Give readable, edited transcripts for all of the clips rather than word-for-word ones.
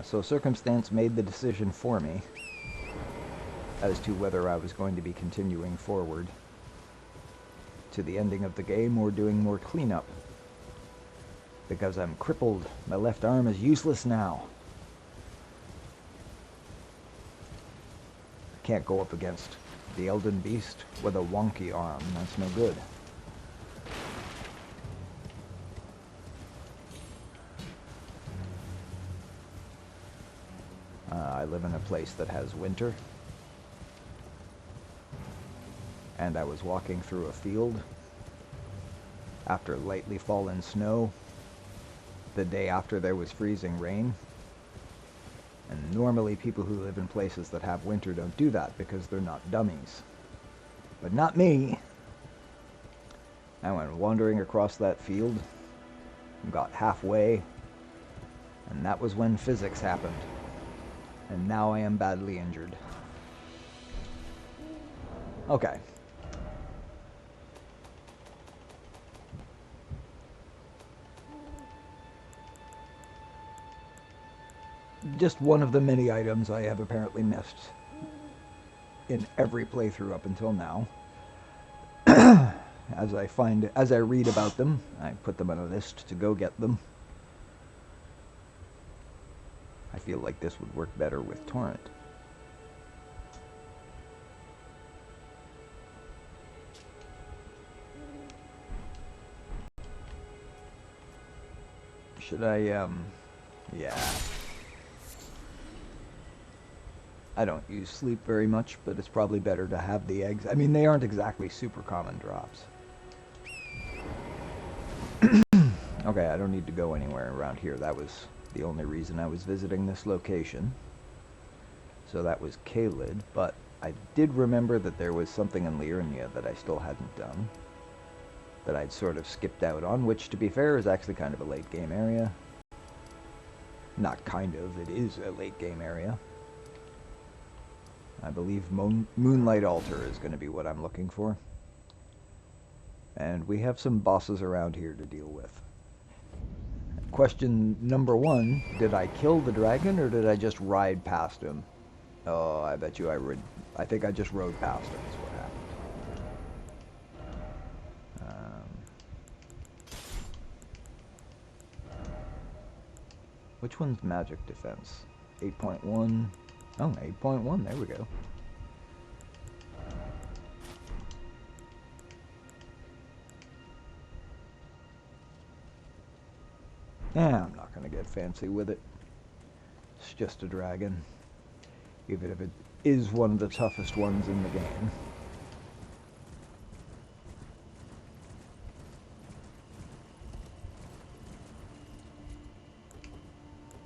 So circumstance made the decision for me as to whether I was going to be continuing forward to the ending of the game or doing more cleanup. Because I'm crippled. My left arm is useless now. I can't go up against the Elden beast with a wonky arm. That's no good. I live in a place that has winter. And I was walking through a field after lightly fallen snow the day after there was freezing rain. And normally people who live in places that have winter don't do that because they're not dummies. But not me. I went wandering across that field and got halfway, and that was when physics happened. And now I am badly injured. Okay. Just one of the many items I have apparently missed in every playthrough up until now. As I read about them, I put them on a list to go get them. I feel like this would work better with Torrent. Should I, yeah. I don't use sleep very much, but it's probably better to have the eggs. I mean, they aren't exactly super common drops. Okay, I don't need to go anywhere around here. That was the only reason I was visiting this location. So that was Caelid, but I did remember that there was something in Liurnia that I still hadn't done. That I'd sort of skipped out on, which, to be fair, is actually kind of a late game area. Not kind of, it is a late game area. I believe Moonlight Altar is going to be what I'm looking for. And we have some bosses around here to deal with. Question number 1, did I kill the dragon or did I just ride past him? Oh, I bet you I think I just rode past him is what happened. Which one's magic defense? 8.1. Oh, 8.1, there we go. Yeah, I'm not going to get fancy with it. It's just a dragon. Even if it is one of the toughest ones in the game.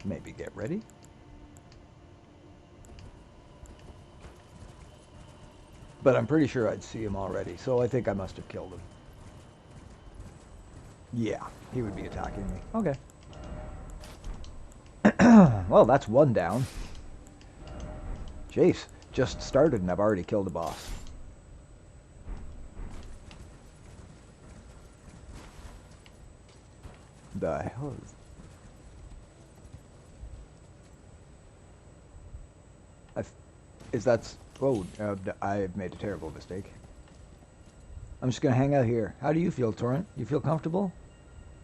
Maybe get ready. But I'm pretty sure I'd see him already, so I think I must have killed him. Yeah, he would be attacking me. Okay. Well, that's one down. Jeez, just started and I've already killed a boss. The hell is that... Oh, I've made a terrible mistake. I'm just going to hang out here. How do you feel, Torrent? You feel comfortable?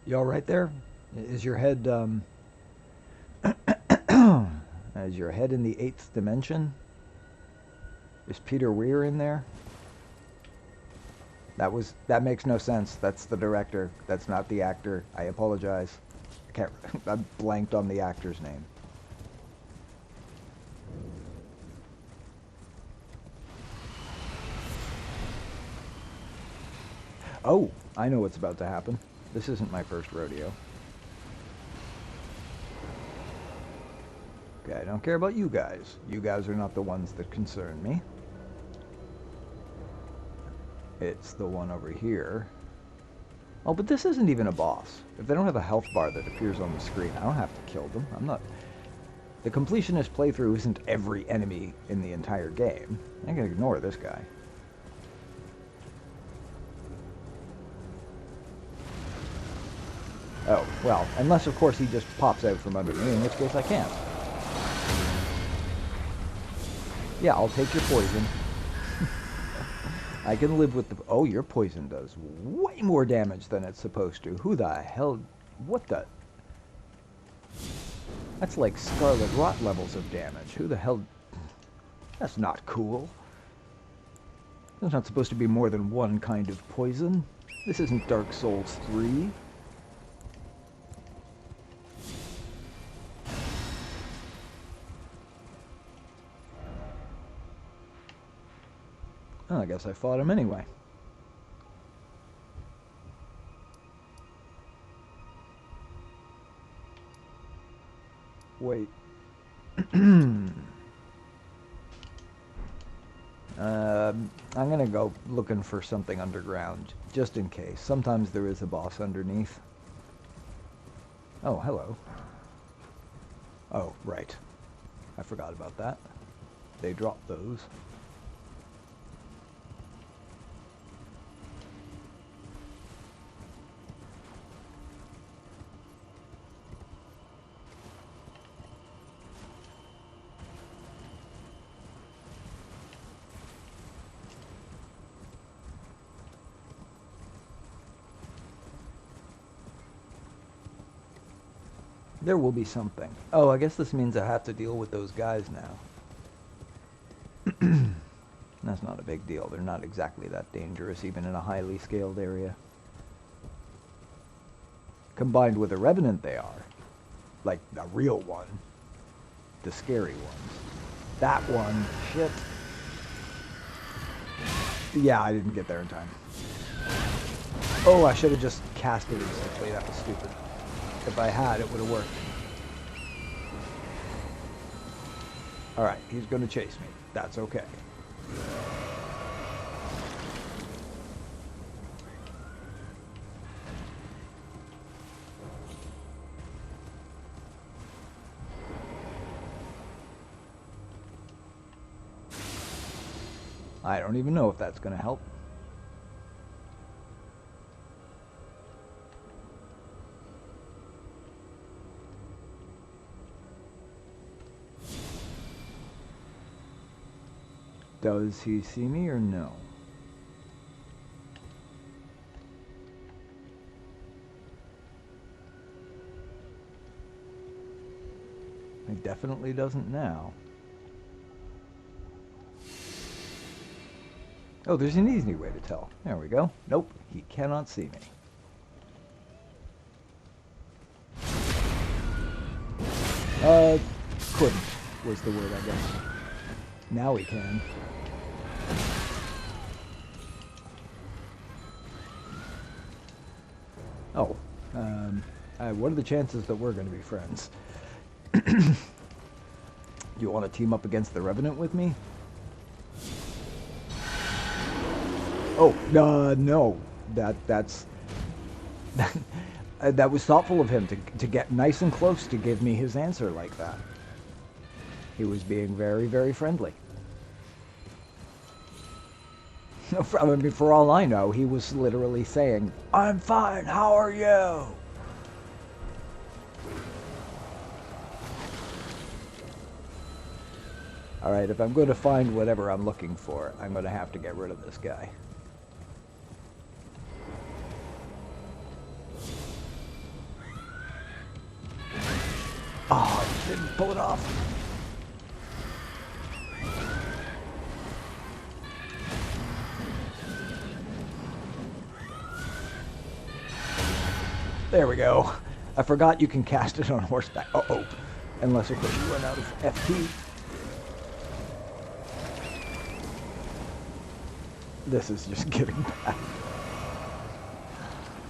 You all right there? Is your head, is your head in the 8th dimension? Is Peter Weir in there? That makes no sense. That's the director. That's not the actor. I apologize. I blanked on the actor's name. Oh, I know what's about to happen. This isn't my first rodeo. Okay, I don't care about you guys. You guys are not the ones that concern me. It's the one over here. Oh, but this isn't even a boss. If they don't have a health bar that appears on the screen, I don't have to kill them. I'm not... The Completionist playthrough isn't every enemy in the entire game. I can ignore this guy. Oh, well, unless of course he just pops out from under me, in which case I can't. Yeah, I'll take your poison. I can live with the... Oh, your poison does way more damage than it's supposed to. Who the hell... What the... That's like Scarlet Rot levels of damage. Who the hell... That's not cool. There's not supposed to be more than one kind of poison. This isn't Dark Souls 3. Oh, I guess I fought him anyway. Wait. I'm gonna go looking for something underground, just in case. Sometimes there is a boss underneath. Oh, hello. Oh, right. I forgot about that. They dropped those. There will be something. Oh, I guess this means I have to deal with those guys now. That's not a big deal. They're not exactly that dangerous, even in a highly scaled area. Combined with a revenant, they are. Like, a real one. The scary ones. That one. Shit. Yeah, I didn't get there in time. Oh, I should have just cast it instantly. That was stupid. If I had, it would have worked. Alright, he's going to chase me. That's okay. I don't even know if that's going to help. Does he see me or no? He definitely doesn't now. Oh, there's an easy way to tell. There we go. Nope, he cannot see me. Couldn't was the word, I guess. Now he can. Oh, what are the chances that we're going to be friends? You want to team up against the Revenant with me? Oh, no. That's... that was thoughtful of him to get nice and close to give me his answer like that. He was being very, very friendly. I mean, for all I know, he was literally saying, "I'm fine, how are you?" Alright, if I'm going to find whatever I'm looking for, I'm going to have to get rid of this guy. Oh, I didn't pull it off. There we go. I forgot you can cast it on horseback. Uh-oh. Unless, of course, you run out of FP. This is just getting bad.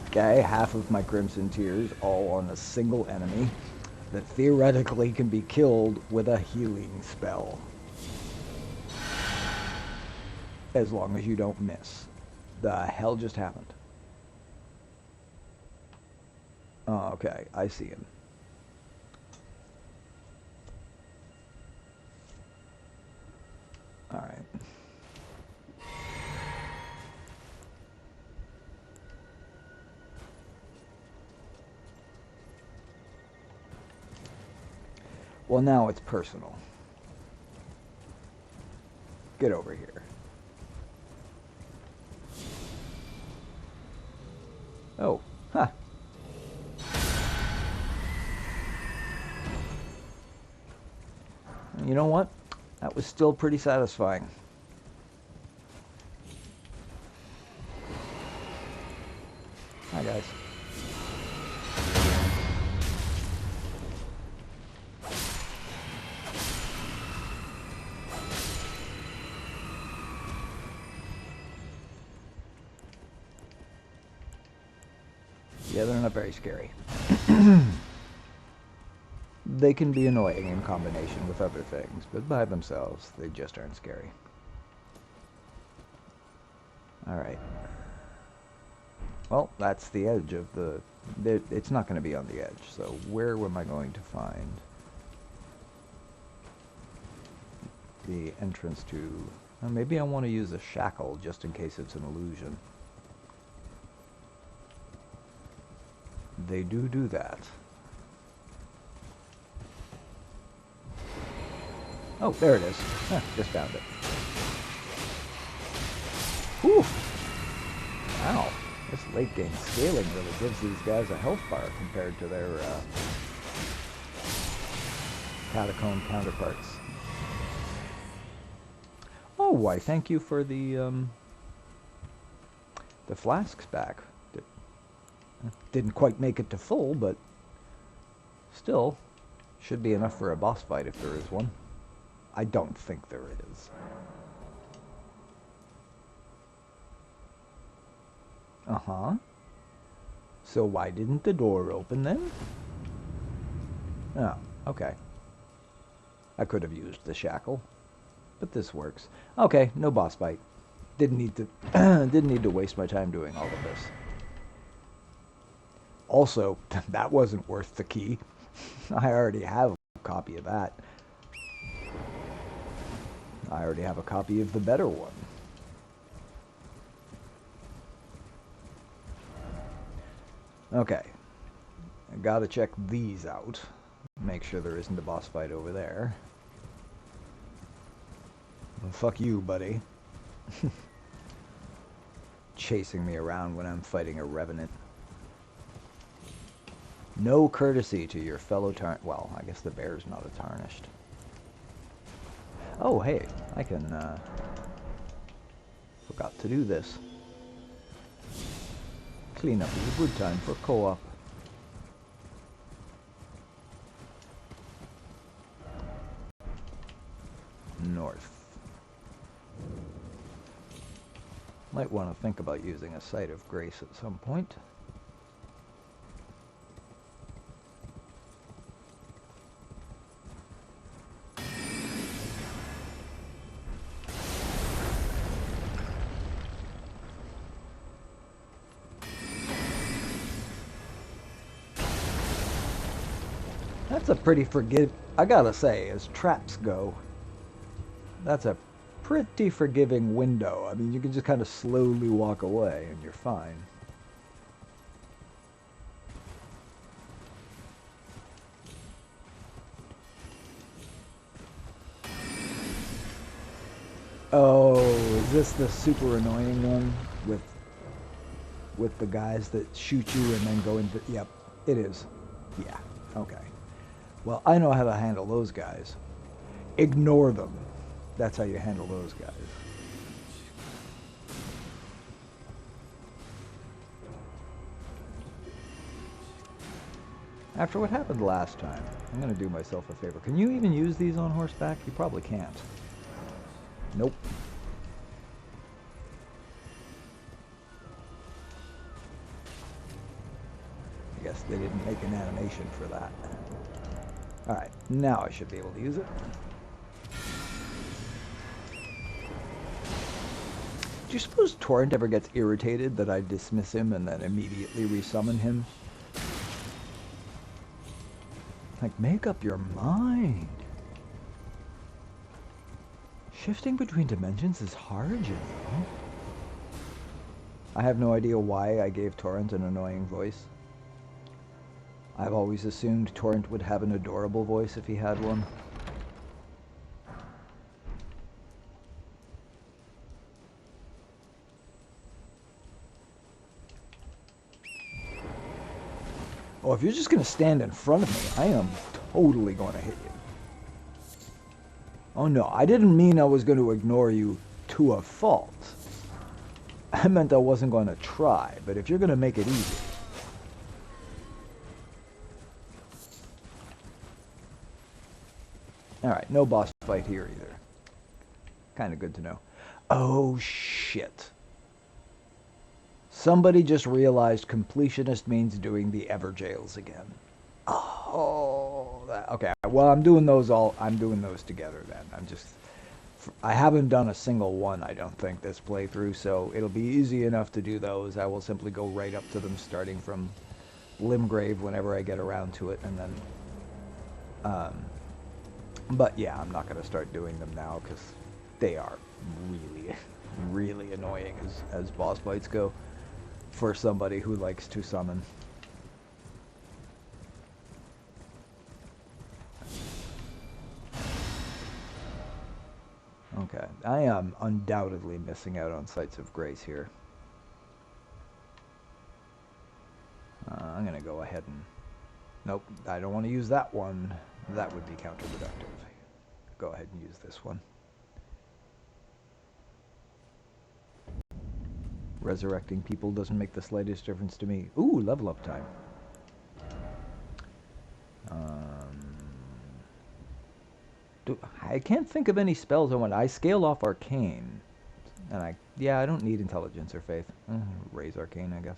Okay, half of my Crimson Tears all on a single enemy that theoretically can be killed with a healing spell. As long as you don't miss. The hell just happened? Oh, okay, I see him. Alright. Well, now it's personal. Get over here. Oh, huh. You know what? That was still pretty satisfying. Hi, guys. Yeah, they're not very scary. They can be annoying in combination with other things, but by themselves, they just aren't scary. Alright. Well, that's the edge of the... It's not going to be on the edge, so where am I going to find the entrance to... Well, maybe I want to use a shackle just in case it's an illusion. They do that. Oh, there it is. Huh, just found it. Whew! Wow. This late game scaling really gives these guys a health bar compared to their catacomb counterparts. Oh, why thank you for the flasks back. Didn't quite make it to full, but still should be enough for a boss fight if there is one. I don't think there is. Uh-huh. So why didn't the door open then? Oh, okay. I could have used the shackle, but this works. Okay, no boss fight. Didn't need to waste my time doing all of this. Also, that wasn't worth the key. I already have a copy of that. I already have a copy of the better one. Okay. I gotta check these out. Make sure there isn't a boss fight over there. Well, fuck you, buddy. Chasing me around when I'm fighting a revenant. No courtesy to your fellow well, I guess the bear's not a tarnished. Oh, hey, I can, forgot to do this. Cleanup is a good time for co-op. North. Might want to think about using a Site of Grace at some point. That's a pretty I gotta say, as traps go, that's a pretty forgiving window. I mean, you can just kind of slowly walk away and you're fine. Oh, is this the super annoying one with the guys that shoot you and then go into... Yep, it is. Yeah, okay. Well, I know how to handle those guys. Ignore them. That's how you handle those guys. After what happened last time, I'm going to do myself a favor. Can you even use these on horseback? You probably can't. Nope. I guess they didn't make an animation for that. Alright, now I should be able to use it. Do you suppose Torrent ever gets irritated that I dismiss him and then immediately resummon him? Like, make up your mind. Shifting between dimensions is hard, you know. I have no idea why I gave Torrent an annoying voice. I've always assumed Torrent would have an adorable voice if he had one. Oh, if you're just going to stand in front of me, I am totally going to hit you. Oh no, I didn't mean I was going to ignore you to a fault. I meant I wasn't going to try, but if you're going to make it easy. Alright, no boss fight here either. Kind of good to know. Oh shit. Somebody just realized completionist means doing the Everjails again. Oh, okay. Well, I'm doing those together then. I haven't done a single one, I don't think, this playthrough, so it'll be easy enough to do those. I will simply go right up to them starting from Limgrave whenever I get around to it, and then, but yeah, I'm not going to start doing them now because they are really, really annoying as boss fights go for somebody who likes to summon. Okay, I am undoubtedly missing out on Sights of Grace here. I'm going to go ahead and... Nope, I don't want to use that one. That would be counterproductive. Go ahead and use this one. Resurrecting people doesn't make the slightest difference to me. Ooh, level up time. I can't think of any spells I want. I scale off Arcane. And I don't need Intelligence or Faith. Raise Arcane, I guess.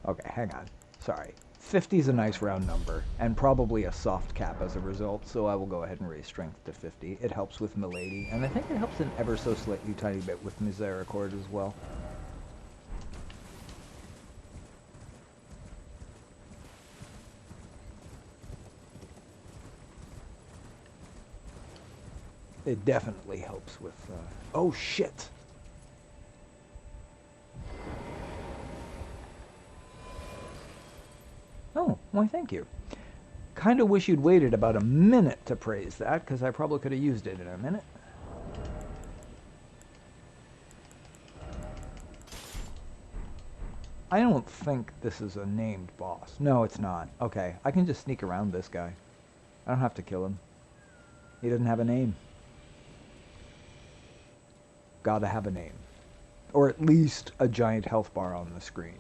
Okay, hang on. Sorry. 50 is a nice round number, and probably a soft cap as a result, so I will go ahead and raise Strength to 50. It helps with Milady, and I think it helps an ever so slightly tiny bit with Misericord as well. It definitely helps with... Oh, shit! Oh, why thank you. Kinda wish you'd waited about a minute to praise that, because I probably could have used it in a minute. I don't think this is a named boss. No, it's not. Okay, I can just sneak around this guy. I don't have to kill him. He doesn't have a name. Gotta have a name. Or at least a giant health bar on the screen.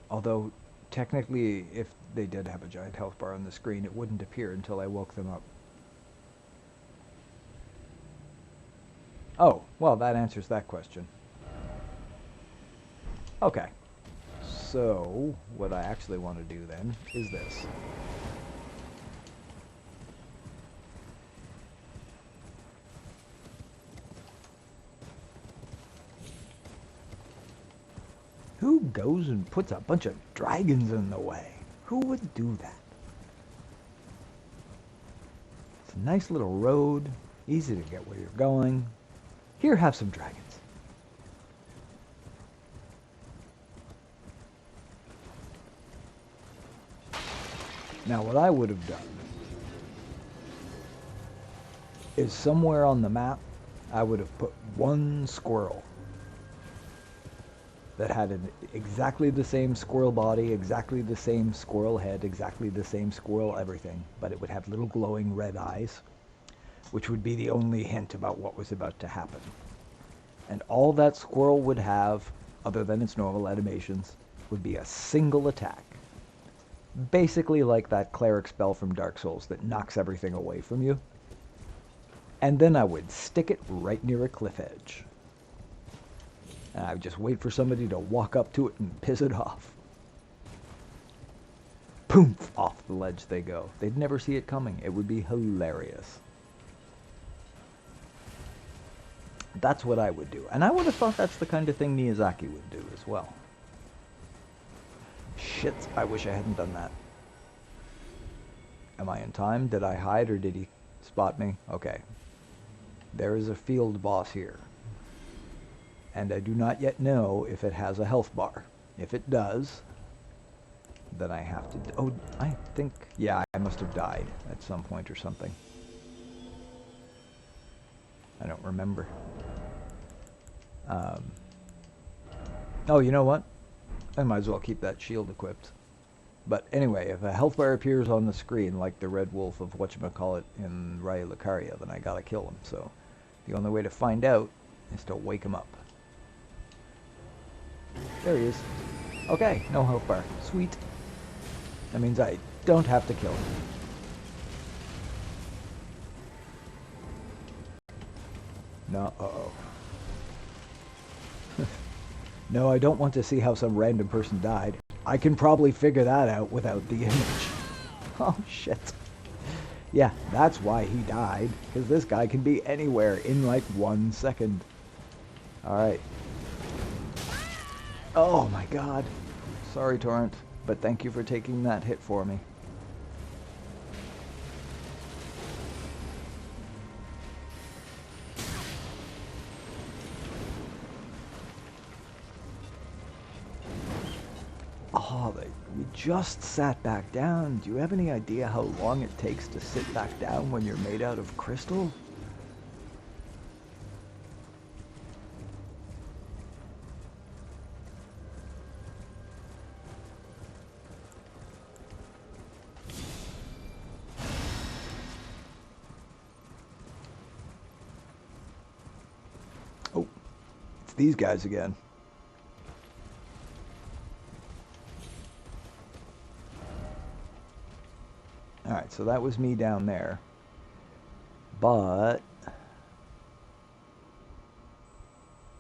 Although, technically, if they did have a giant health bar on the screen, it wouldn't appear until I woke them up. Oh, well, that answers that question. Okay. So, what I actually want to do then is this. Who goes and puts a bunch of dragons in the way? Who would do that? It's a nice little road, easy to get where you're going. Here, have some dragons. Now, what I would have done is somewhere on the map, I would have put one squirrel that had exactly the same squirrel body, exactly the same squirrel head, exactly the same squirrel everything, but it would have little glowing red eyes, which would be the only hint about what was about to happen. And all that squirrel would have, other than its normal animations, would be a single attack. Basically like that cleric spell from Dark Souls that knocks everything away from you. And then I would stick it right near a cliff edge. And I would just wait for somebody to walk up to it and piss it off. Poof! Off the ledge they go. They'd never see it coming. It would be hilarious. That's what I would do. And I would have thought that's the kind of thing Miyazaki would do as well. Shit, I wish I hadn't done that. Am I in time? Did I hide or did he spot me? Okay. There is a field boss here. And I do not yet know if it has a health bar. If it does, then I have to... Oh, I think... Yeah, I must have died at some point or something. I don't remember. Oh, you know what? I might as well keep that shield equipped. But anyway, if a health bar appears on the screen like the red wolf of whatchamacallit in Raya Lucaria, then I gotta kill him. So the only way to find out is to wake him up. There he is. Okay, no health bar. Sweet. That means I don't have to kill him. No, uh-oh. No, I don't want to see how some random person died. I can probably figure that out without the image. Oh, shit. Yeah, that's why he died. Because this guy can be anywhere in like 1 second. Alright. Oh my god. Sorry, Torrent. But thank you for taking that hit for me. Oh, we just sat back down. Do you have any idea how long it takes to sit back down when you're made out of crystal? Oh, it's these guys again. Alright, so that was me down there. But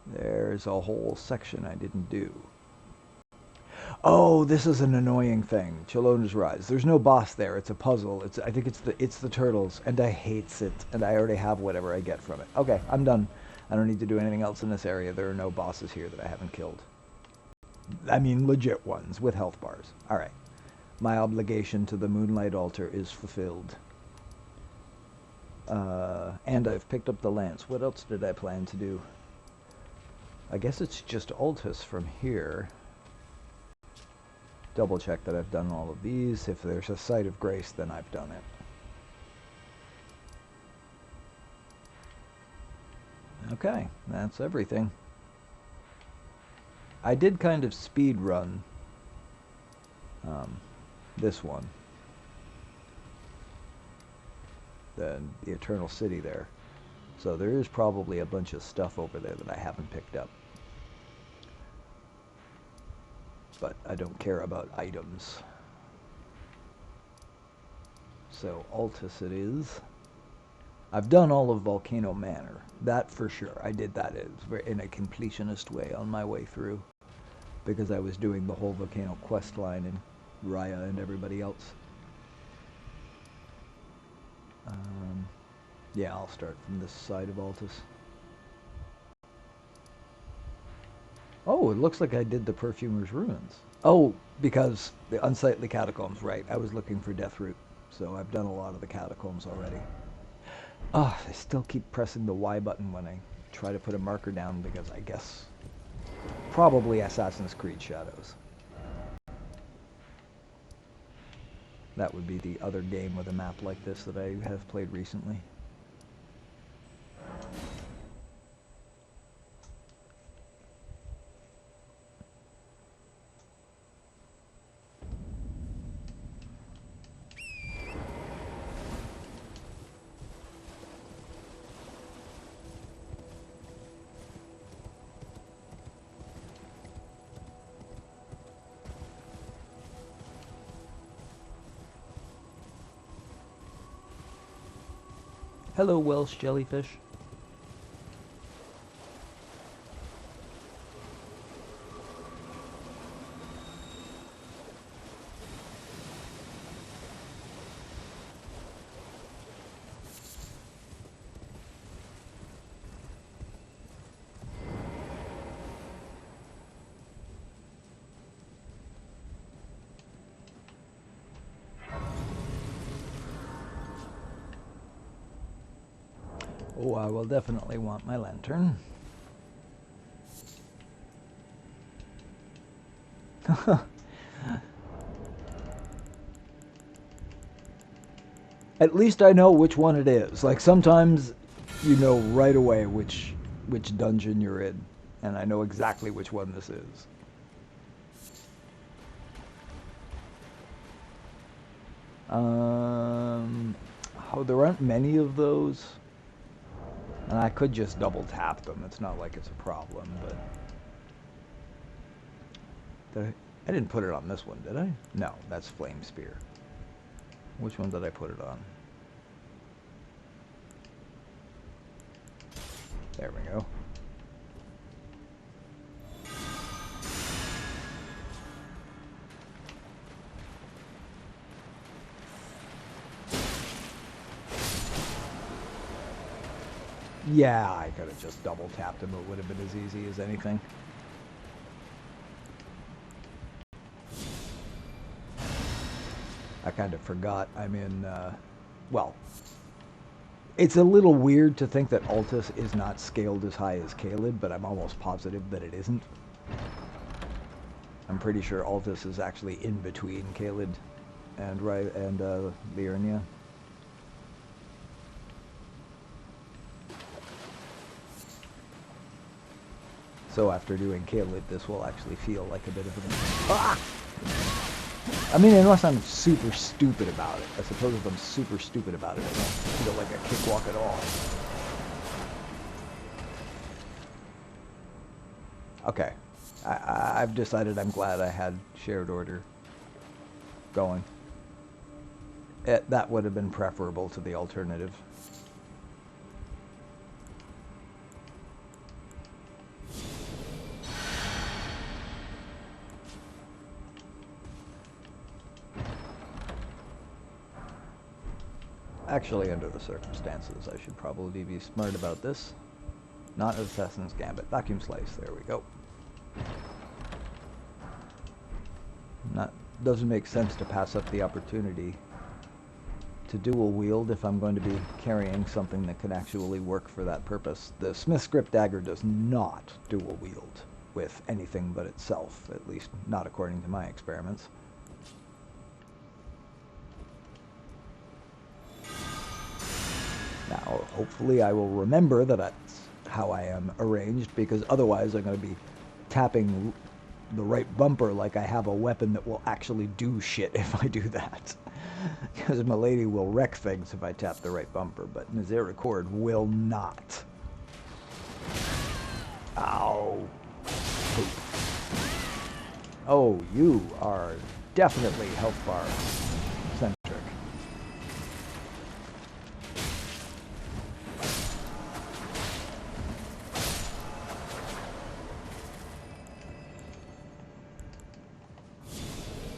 there's a whole section I didn't do. Oh, this is an annoying thing. Chilona's Rise. There's no boss there. It's a puzzle. I think it's the turtles, and I hates it, and I already have whatever I get from it. Okay, I'm done. I don't need to do anything else in this area. There are no bosses here that I haven't killed. I mean, legit ones with health bars. Alright. My obligation to the Moonlight altar is fulfilled. And I've picked up the lance. What else did I plan to do? I guess it's just Altus from here. Double check that I've done all of these. If there's a site of grace, then I've done it. Okay, that's everything. I did kind of speed run this one. The Eternal City there. So there is probably a bunch of stuff over there that I haven't picked up. But I don't care about items. So Altus it is. I've done all of Volcano Manor. That for sure. I did that in a completionist way on my way through. Because I was doing the whole Volcano questline and Raya and everybody else. Yeah, I'll start from this side of Altus. Oh, it looks like I did the Perfumer's Ruins. Oh, because the Unsightly Catacombs, right. I was looking for Deathroot, so I've done a lot of the catacombs already. Oh, I still keep pressing the Y button when I try to put a marker down because I guess probably Assassin's Creed Shadows. That would be the other game with a map like this that I have played recently. Hello, Welsh jellyfish. Oh, I will definitely want my lantern. At least I know which one it is. Like sometimes you know right away which dungeon you're in, and I know exactly which one this is. Oh, there aren't many of those, and I could just double tap them. It's not like it's a problem, but I didn't put it on this one, did I? No, that's Flame Spear. Which one did I put it on? There we go. Yeah, I could have just double tapped him. It would have been as easy as anything. I kind of forgot I'm in, well, it's a little weird to think that Altus is not scaled as high as Caelid, but I'm almost positive that it isn't. I'm pretty sure Altus is actually in between Caelid and Liurnia. So after doing Caelid, this will actually feel like a bit of a... Ah! I mean, unless I'm super stupid about it. I suppose if I'm super stupid about it, it won't feel like a cakewalk at all. Okay. I've decided I'm glad I had shared order going. That would have been preferable to the alternative. Actually, under the circumstances, I should probably be smart about this. Not Assassin's Gambit. Vacuum Slice. There we go. Doesn't make sense to pass up the opportunity to dual wield if I'm going to be carrying something that can actually work for that purpose. The Smith's Grip Dagger does not dual wield with anything but itself, at least not according to my experiments. Now, hopefully I will remember that that's how I am arranged, because otherwise I'm going to be tapping the right bumper like I have a weapon that will actually do shit if I do that. Because Milady will wreck things if I tap the right bumper, but Misericord will not. Ow. Poop. Oh, you are definitely health bar centric.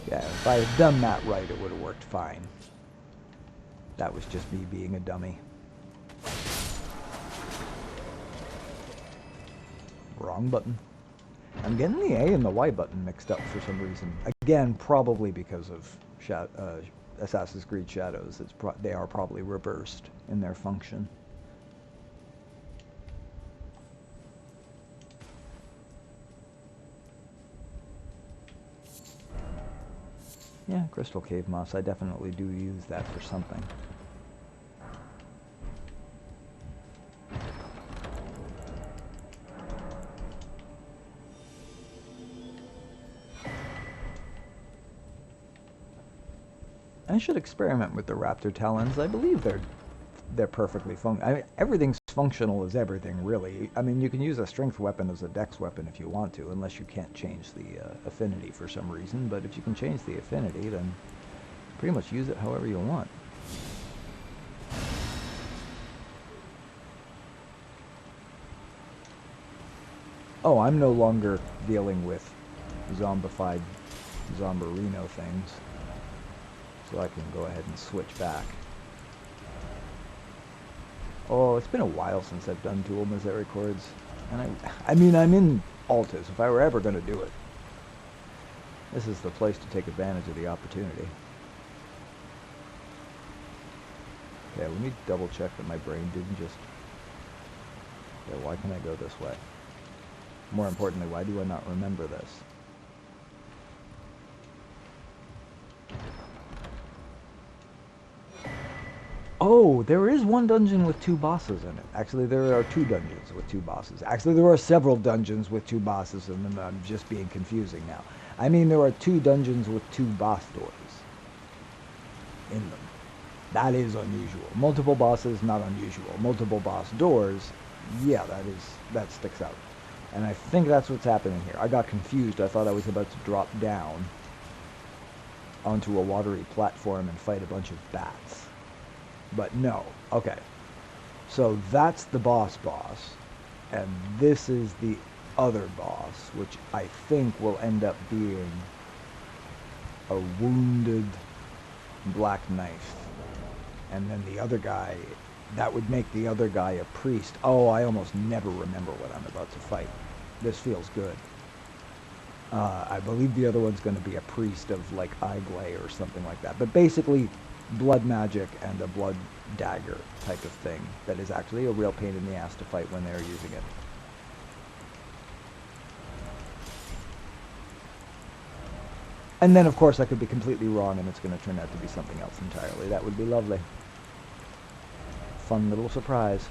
Yeah, if I had done that right, it would have worked fine. That was just me being a dummy. Wrong button. I'm getting the A and the Y button mixed up for some reason. Again, probably because of Assassin's Creed Shadows. They are probably reversed in their function. Yeah, Crystal Cave Moss. I definitely do use that for something. I should experiment with the Raptor Talons. I believe they're perfectly functional. I mean, everything's functional as everything, really. I mean, you can use a strength weapon as a dex weapon if you want to, unless you can't change the affinity for some reason. But if you can change the affinity, then pretty much use it however you want. Oh, I'm no longer dealing with zombified Zombarino things. So I can go ahead and switch back. Oh, it's been a while since I've done dual Misericords. And I mean, I'm in Altus, if I were ever going to do it. This is the place to take advantage of the opportunity. Okay, let me double check that my brain didn't just... Okay, why can I go this way? More importantly, why do I not remember this? Oh, there is one dungeon with two bosses in it. Actually, there are two dungeons with two bosses. Actually, there are several dungeons with two bosses in them. I'm just being confusing now. I mean, there are two dungeons with two boss doors in them. That is unusual. Multiple bosses, not unusual. Multiple boss doors, yeah, that sticks out. And I think that's what's happening here. I got confused. I thought I was about to drop down onto a watery platform and fight a bunch of bats. But no. Okay. So that's the boss, and this is the other boss, which I think will end up being a wounded black knight. And then the other guy, that would make the other guy a priest. Oh, I almost never remember what I'm about to fight. This feels good. I believe the other one's going to be a priest of like Iglay or something like that. But basically, blood magic and a blood dagger type of thing that is actually a real pain in the ass to fight when they're using it. And then, of course, I could be completely wrong and it's going to turn out to be something else entirely. That would be lovely. Fun little surprise.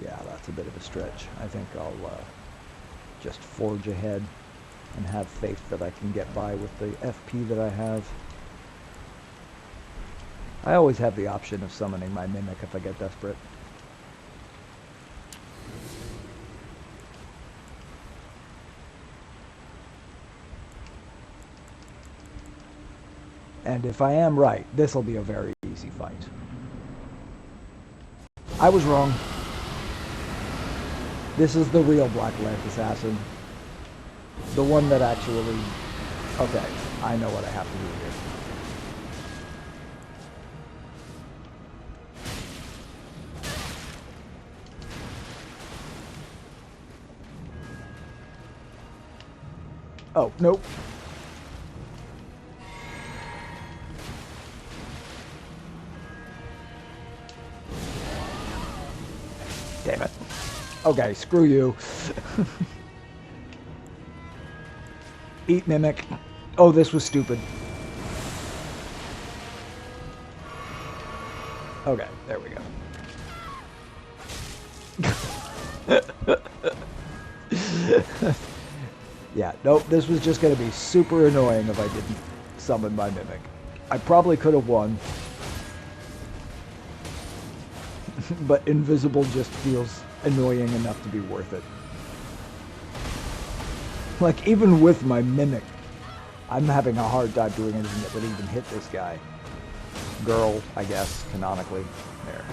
Yeah, that's a bit of a stretch. I think I'll just forge ahead and have faith that I can get by with the FP that I have. I always have the option of summoning my Mimic if I get desperate. And if I am right, this will be a very easy fight. I was wrong. This is the real Black Lance Assassin. The one that actually... Okay, I know what I have to do here. Oh, nope. Damn it. Okay, screw you. Eat Mimic. Oh, this was stupid. Okay, there we go. Yeah, nope, this was just going to be super annoying if I didn't summon my Mimic. I probably could have won. But invisible just feels annoying enough to be worth it. Like, even with my Mimic, I'm having a hard time doing anything that would even hit this guy. Girl, I guess, canonically. There.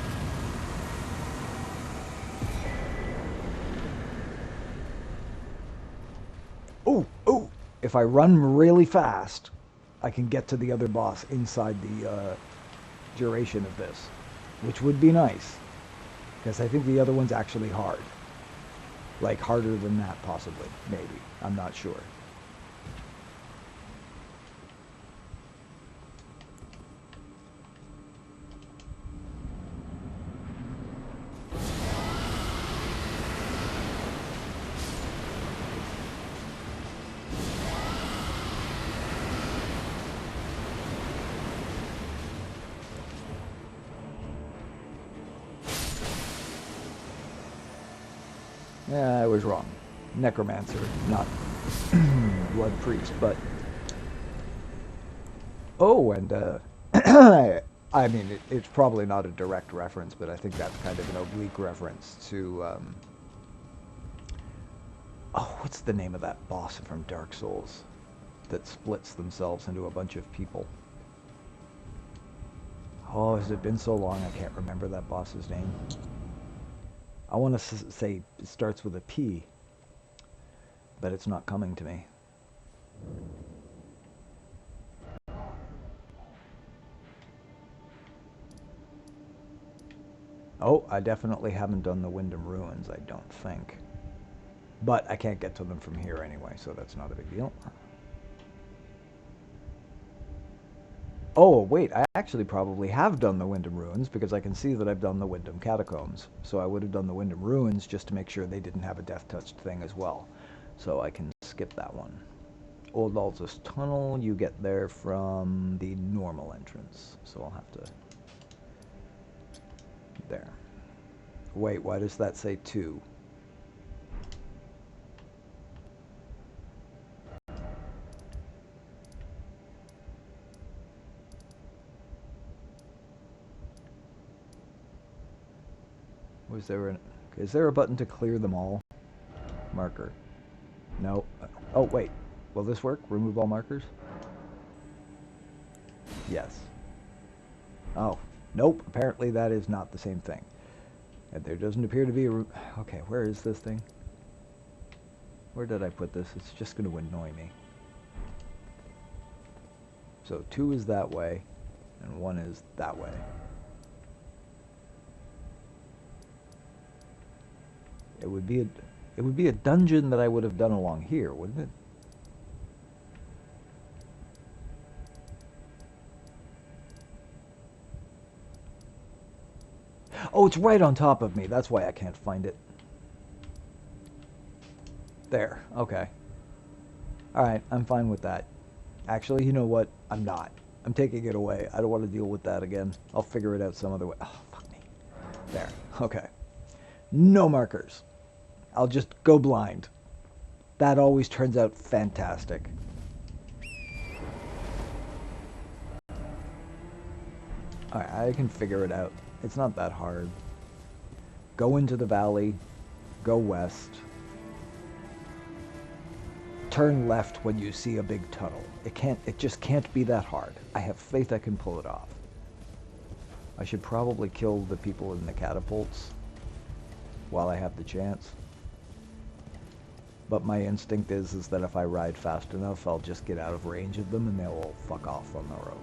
Ooh, ooh! If I run really fast, I can get to the other boss inside the duration of this. Which would be nice. Because I think the other one's actually hard. Like, harder than that, possibly. Maybe. I'm not sure. Yeah, I was wrong. Necromancer, not blood priest, but... Oh, and, I mean, it's probably not a direct reference, but I think that's kind of an oblique reference to, oh, what's the name of that boss from Dark Souls that splits themselves into a bunch of people? Oh, has it been so long I can't remember that boss's name? I want to say it starts with a P, but it's not coming to me. Oh, I definitely haven't done the Wyndham Ruins, I don't think. But I can't get to them from here anyway, so that's not a big deal. Oh, wait, I actually probably have done the Wyndham Ruins because I can see that I've done the Wyndham Catacombs. So I would have done the Wyndham Ruins just to make sure they didn't have a death touch thing as well. So I can skip that one. Old Altus Tunnel, you get there from the normal entrance. So I'll have to... There. Wait, why does that say 2? Was there an... Is there a button to clear them all? Marker. No. Oh, wait. Will this work? Remove all markers? Yes. Oh. Nope. Apparently that is not the same thing. And there doesn't appear to be a... Okay, where is this thing? Where did I put this? It's just going to annoy me. So 2 is that way, and 1 is that way. It would be a dungeon that I would have done along here, wouldn't it? Oh, it's right on top of me. That's why I can't find it. There. Okay. Alright, I'm fine with that. Actually, you know what? I'm not. I'm taking it away. I don't want to deal with that again. I'll figure it out some other way. Oh, fuck me. There. Okay. No markers. I'll just go blind. That always turns out fantastic. Alright, I can figure it out. It's not that hard. Go into the valley. Go west. Turn left when you see a big tunnel. It just can't be that hard. I have faith I can pull it off. I should probably kill the people in the catapults while I have the chance. But my instinct is that if I ride fast enough, I'll just get out of range of them and they'll all fuck off on their own.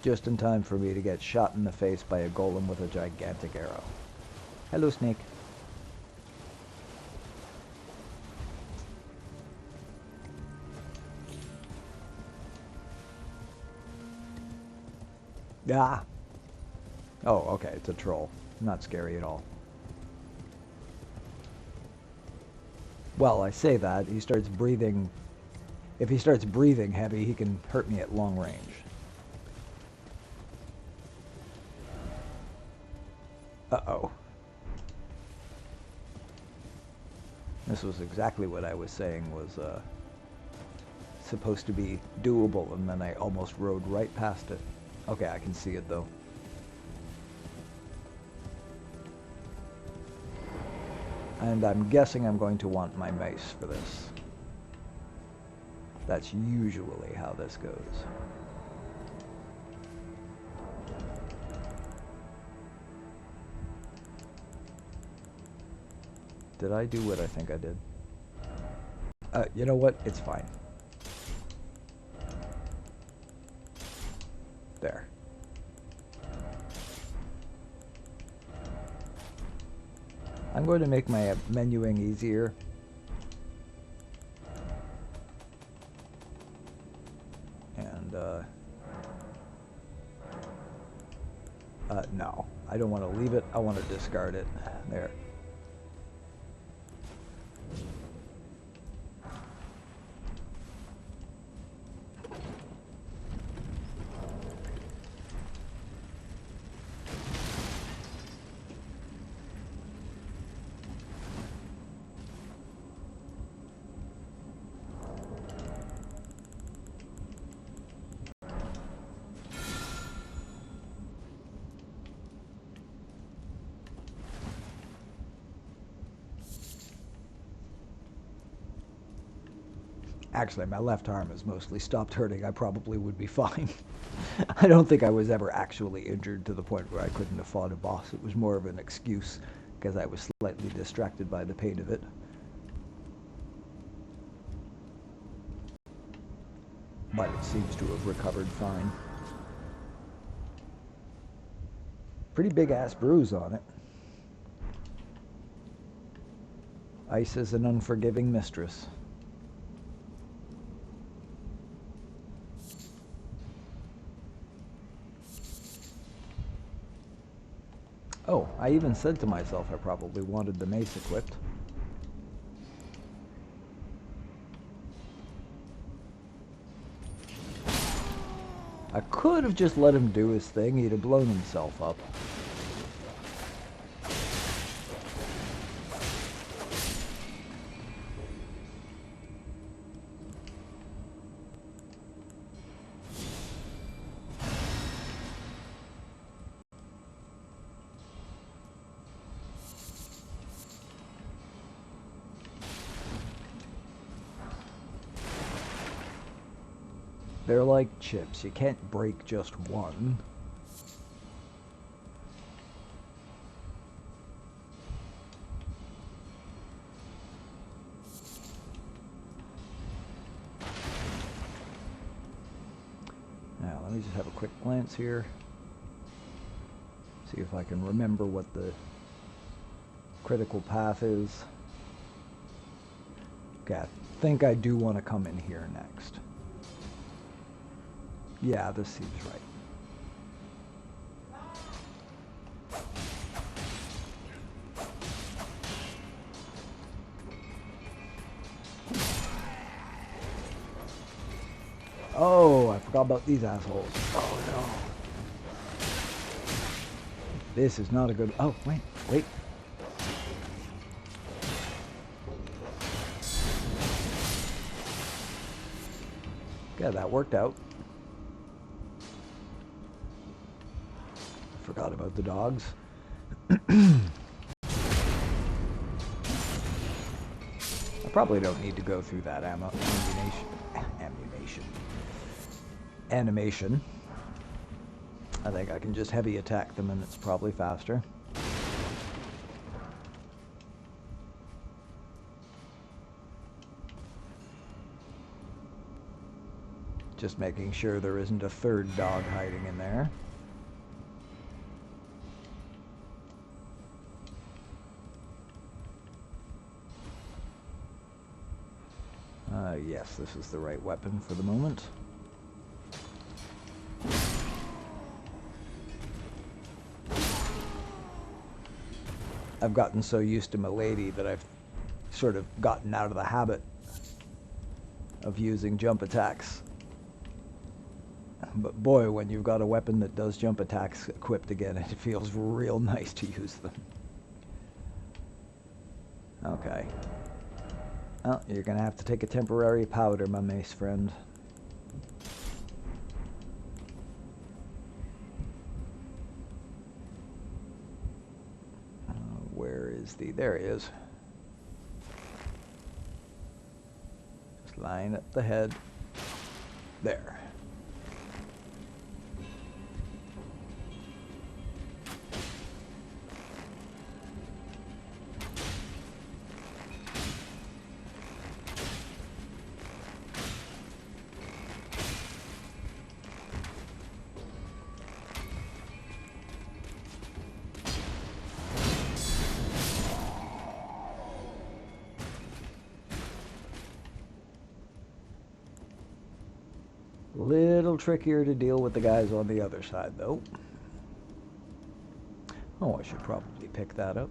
Just in time for me to get shot in the face by a golem with a gigantic arrow. Hello, snake. Ah! Oh, okay, it's a troll. Not scary at all. Well, I say that. He starts breathing... If he starts breathing heavy, he can hurt me at long range. Uh-oh. This was exactly what I was saying was supposed to be doable, and then I almost rode right past it. Okay, I can see it though. And I'm guessing I'm going to want my mace for this. That's usually how this goes. Did I do what I think I did? You know what? It's fine. There. I'm going to make my menuing easier. And, no. I don't want to leave it. I want to discard it. There. Actually, my left arm has mostly stopped hurting. I probably would be fine. I don't think I was ever actually injured to the point where I couldn't have fought a boss. It was more of an excuse because I was slightly distracted by the pain of it. But it seems to have recovered fine. Pretty big ass bruise on it. Ice is an unforgiving mistress. Oh, I even said to myself I probably wanted the mace equipped. I could have just let him do his thing. He'd have blown himself up. They're like chips. You can't break just one. Now, let me just have a quick glance here. See if I can remember what the critical path is. Okay, I think I do want to come in here next. Yeah, this seems right. Oh, I forgot about these assholes. Oh no. This is not a good... Oh, wait. Yeah, that worked out. Forgot about the dogs. I probably don't need to go through that animation. I think I can just heavy attack them and it's probably faster. Just making sure there isn't a third dog hiding in there. Yes, this is the right weapon for the moment. I've gotten so used to Milady that I've sort of gotten out of the habit of using jump attacks. But boy, when you've got a weapon that does jump attacks equipped again, it feels real nice to use them. Okay. Well, you're gonna have to take a temporary powder, my mace friend. Where is the... There he is. Just line up the head. There. Little trickier to deal with the guys on the other side, though. Oh, I should probably pick that up.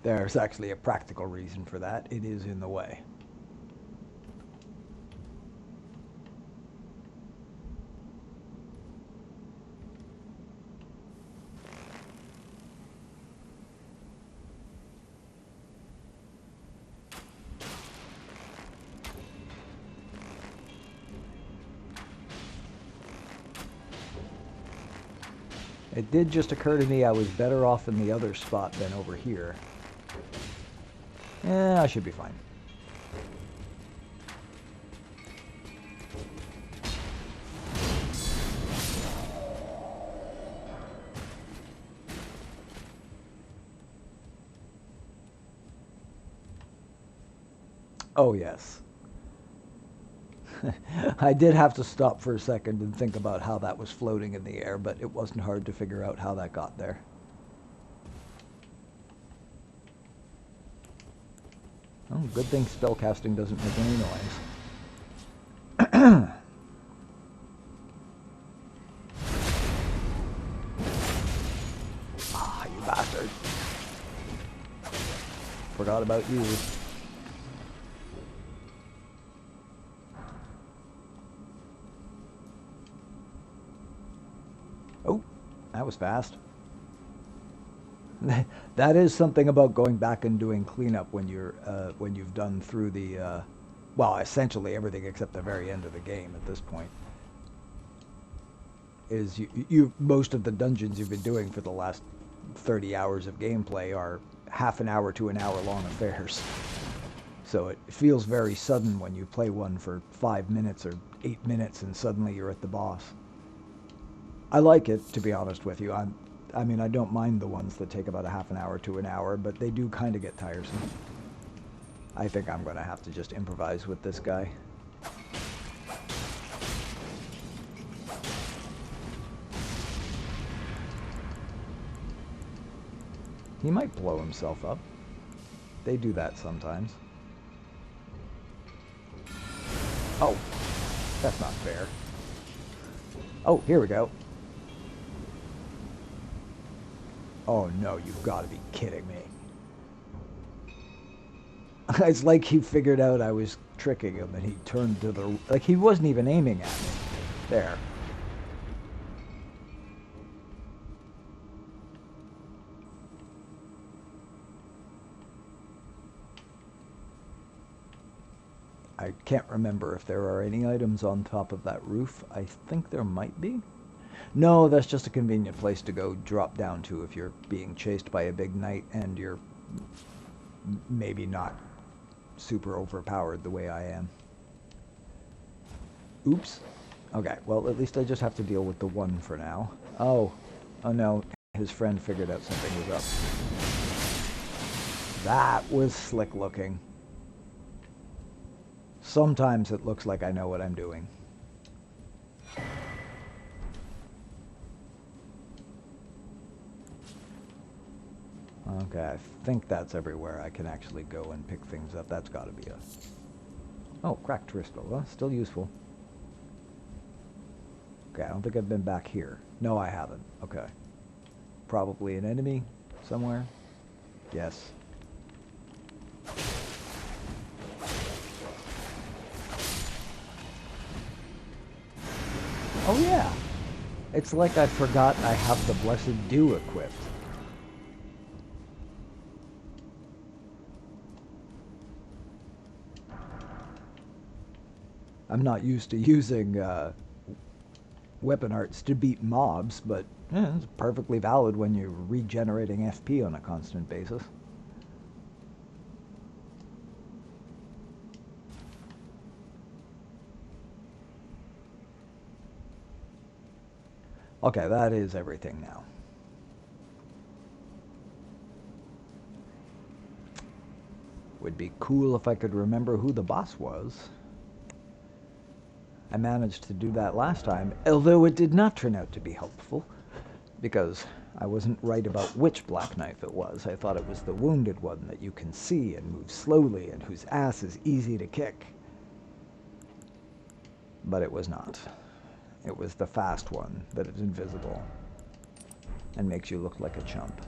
There's actually a practical reason for that. It is in the way. It did just occur to me I was better off in the other spot than over here. I should be fine. Oh, yes. I did have to stop for a second and think about how that was floating in the air, but it wasn't hard to figure out how that got there. Oh, good thing spellcasting doesn't make any noise. Forgot about you. Oh, that was fast. That is something about going back and doing cleanup when you've done through the well, essentially everything except the very end of the game at this point. Is you most of the dungeons you've been doing for the last 30 hours of gameplay are half an hour to an hour long affairs. So it feels very sudden when you play one for 5 minutes or 8 minutes and suddenly you're at the boss. I like it, to be honest with you. I mean, I don't mind the ones that take about a half an hour to an hour, but they do kind of get tiresome. I think I'm going to have to just improvise with this guy. He might blow himself up. They do that sometimes. Oh, that's not fair. Oh, here we go. Oh no, you've got to be kidding me. It's like he figured out I was tricking him and he turned to the... Like, he wasn't even aiming at me. There. I can't remember if there are any items on top of that roof. I think there might be. No, that's just a convenient place to go drop down to if you're being chased by a big knight and you're maybe not super overpowered the way I am. Oops. Okay, well, at least I just have to deal with the one for now. Oh no, his friend figured out something was up. That was slick looking. Sometimes it looks like I know what I'm doing. Okay, I think that's everywhere I can actually go and pick things up. That's got to be a... Oh, cracked crystal. Well, still useful. Okay, I don't think I've been back here. No, I haven't. Okay. Probably an enemy somewhere? Yes. Oh yeah! It's like I forgot I have the Blessed Dew equipped. I'm not used to using weapon arts to beat mobs, but it's perfectly valid when you're regenerating FP on a constant basis. Okay, that is everything now. Would be cool if I could remember who the boss was. I managed to do that last time, although it did not turn out to be helpful, because I wasn't right about which Black Knife it was. I thought it was the wounded one that you can see and move slowly and whose ass is easy to kick. But it was not. It was the fast one that is invisible and makes you look like a chump.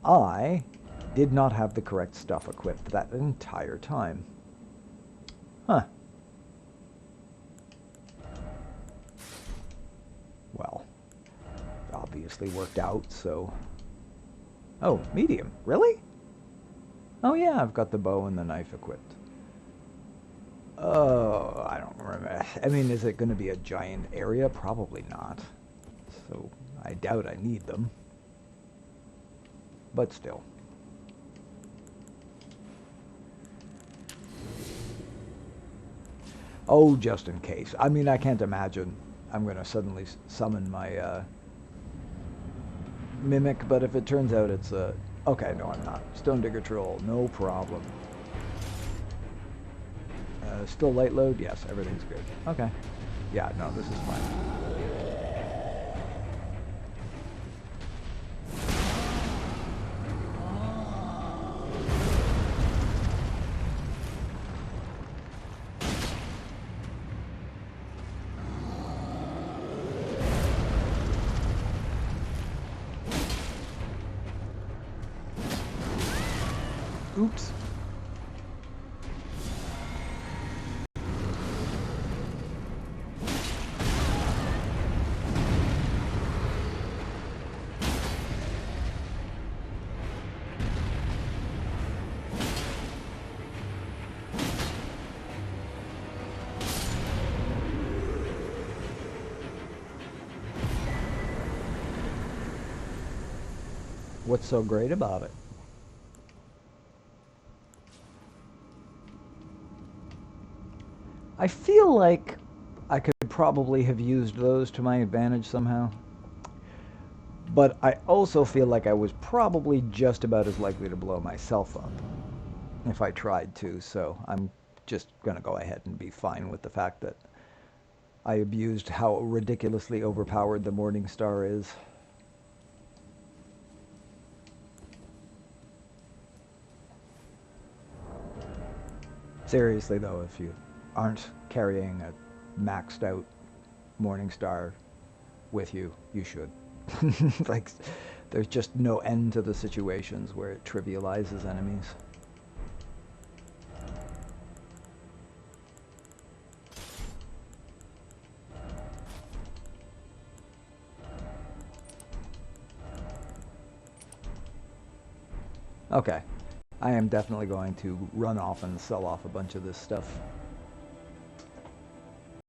I did not have the correct stuff equipped that entire time. Huh. Well, obviously worked out, so... Oh, medium. Really? Oh yeah, I've got the bow and the knife equipped. Oh, I don't remember. I mean, is it going to be a giant area? Probably not. So, I doubt I need them. But still. Oh, just in case. I mean, I can't imagine I'm going to suddenly summon my mimic, but if it turns out it's a... Okay, no, I'm not. Stone Digger Troll, no problem. Still light load? Yes, everything's good. Okay. Yeah, no, this is fine. Oops. What's so great about it? I feel like I could probably have used those to my advantage somehow. But I also feel like I was probably just about as likely to blow myself up if I tried to, so I'm just going to go ahead and be fine with the fact that I abused how ridiculously overpowered the Morning Star is. Seriously though, if you aren't carrying a maxed out Morning Star with you, you should. Like, there's just no end to the situations where it trivializes enemies. Okay, I am definitely going to run off and sell off a bunch of this stuff.